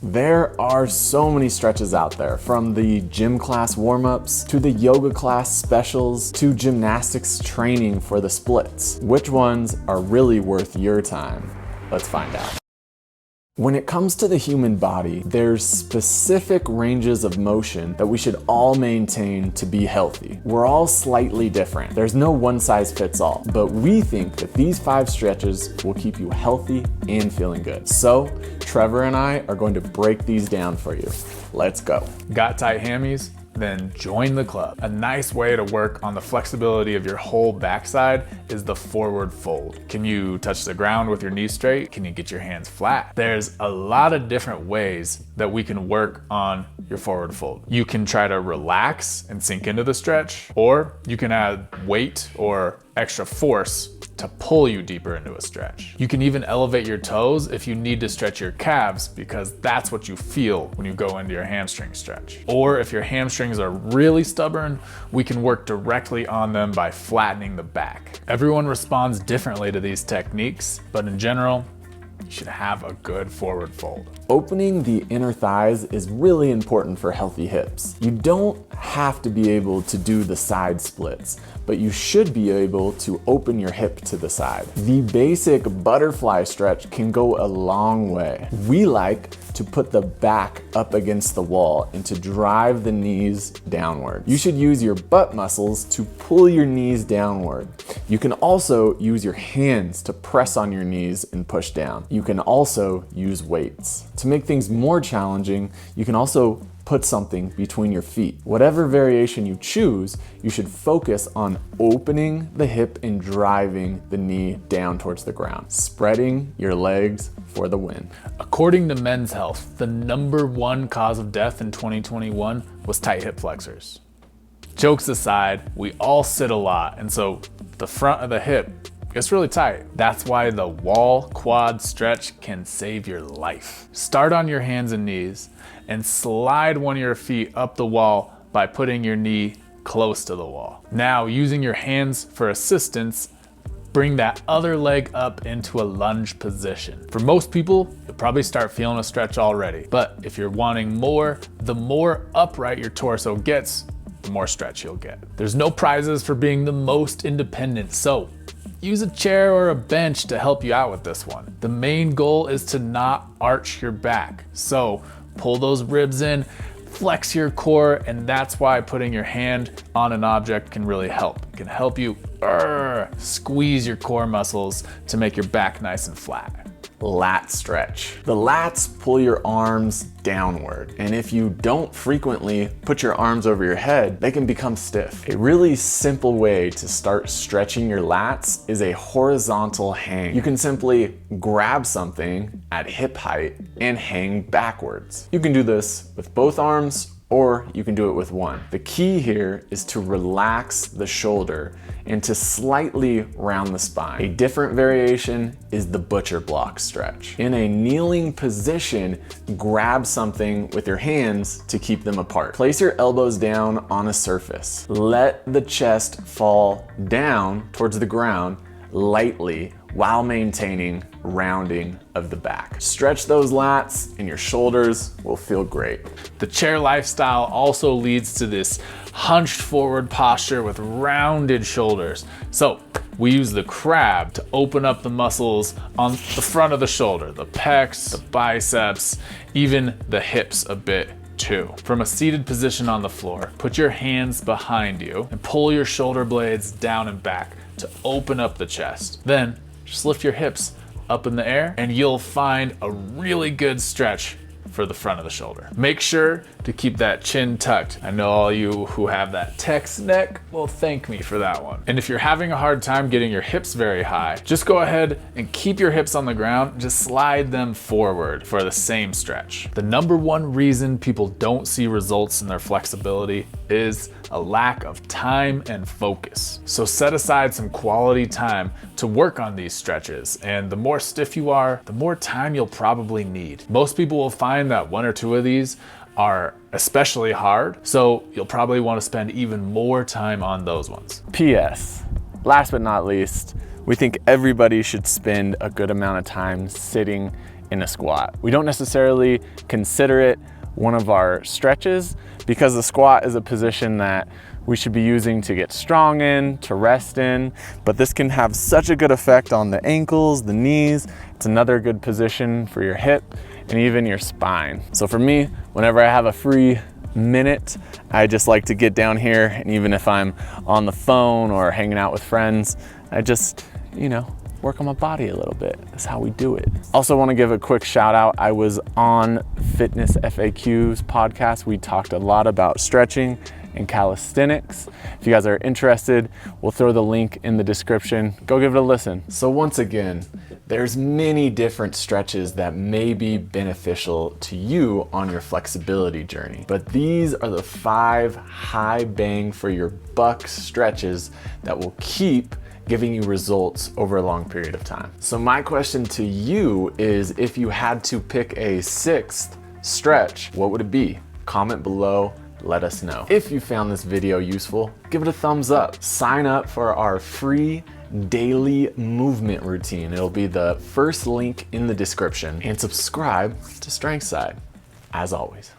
There are so many stretches out there, from the gym class warm-ups to the yoga class specials to gymnastics training for the splits. Which ones are really worth your time? Let's find out. When it comes to the human body, there's specific ranges of motion that we should all maintain to be healthy. We're all slightly different. There's no one size fits all, but we think that these 5 stretches will keep you healthy and feeling good. So Trevor and I are going to break these down for you. Let's go. Got tight hammies? Then join the club. A nice way to work on the flexibility of your whole backside is the forward fold. Can you touch the ground with your knees straight? Can you get your hands flat? There's a lot of different ways that we can work on your forward fold. You can try to relax and sink into the stretch, or you can add weight or extra force to pull you deeper into a stretch. You can even elevate your toes if you need to stretch your calves, because that's what you feel when you go into your hamstring stretch. Or if your hamstrings are really stubborn, we can work directly on them by flattening the back. Everyone responds differently to these techniques, but in general, you should have a good forward fold. Opening the inner thighs is really important for healthy hips. You don't have to be able to do the side splits, but you should be able to open your hip to the side. The basic butterfly stretch can go a long way. We like to put the back up against the wall and to drive the knees downward. You should use your butt muscles to pull your knees downward. You can also use your hands to press on your knees and push down. You can also use weights. To make things more challenging, you can also put something between your feet. Whatever variation you choose, you should focus on opening the hip and driving the knee down towards the ground. Spreading your legs for the win. According to Men's Health, the #1 cause of death in 2021 was tight hip flexors. Jokes aside, we all sit a lot, and so the front of the hip gets really tight. That's why the wall quad stretch can save your life. Start on your hands and knees and slide one of your feet up the wall by putting your knee close to the wall. Now, using your hands for assistance, bring that other leg up into a lunge position. For most people, you'll probably start feeling a stretch already, but if you're wanting more, the more upright your torso gets, the more stretch you'll get. There's no prizes for being the most independent, so use a chair or a bench to help you out with this one. The main goal is to not arch your back. So pull those ribs in, flex your core, and that's why putting your hand on an object can really help. It can help you squeeze your core muscles to make your back nice and flat. Lat stretch. The lats pull your arms downward, and if you don't frequently put your arms over your head, they can become stiff. A really simple way to start stretching your lats is a horizontal hang. You can simply grab something at hip height and hang backwards. You can do this with both arms, or you can do it with one. The key here is to relax the shoulder and to slightly round the spine. A different variation is the butcher block stretch. In a kneeling position, grab something with your hands to keep them apart. Place your elbows down on a surface. Let the chest fall down towards the ground lightly while maintaining rounding of the back. Stretch those lats and your shoulders will feel great. The chair lifestyle also leads to this hunched forward posture with rounded shoulders. So we use the crab to open up the muscles on the front of the shoulder, the pecs, the biceps, even the hips a bit too. From a seated position on the floor, put your hands behind you and pull your shoulder blades down and back to open up the chest. Then just lift your hips up in the air and you'll find a really good stretch for the front of the shoulder. Make sure to keep that chin tucked. I know all you who have that Tex neck will thank me for that one. And if you're having a hard time getting your hips very high, just go ahead and keep your hips on the ground, just slide them forward for the same stretch. The #1 reason people don't see results in their flexibility is a lack of time and focus. So set aside some quality time to work on these stretches, and the more stiff you are, the more time you'll probably need. Most people will find that 1 or 2 of these are especially hard, so you'll probably want to spend even more time on those ones. P.S. Last but not least, we think everybody should spend a good amount of time sitting in a squat. We don't necessarily consider it one of our stretches because the squat is a position that we should be using to get strong in, to rest in, but this can have such a good effect on the ankles, the knees. It's another good position for your hip and even your spine. So for me, whenever I have a free minute, I just like to get down here, and even if I'm on the phone or hanging out with friends, I just, work on my body a little bit. That's how we do it. Also want to give a quick shout out. I was on Fitness FAQ's podcast. We talked a lot about stretching and calisthenics. If you guys are interested, we'll throw the link in the description. Go give it a listen. So once again, there's many different stretches that may be beneficial to you on your flexibility journey, but these are the 5 high bang for your buck stretches that will keep giving you results over a long period of time. So my question to you is, if you had to pick a 6th stretch, what would it be? Comment below. Let us know. If you found this video useful, give it a thumbs up. Sign up for our free daily movement routine. It'll be the first link in the description, and subscribe to Strength Side, as always.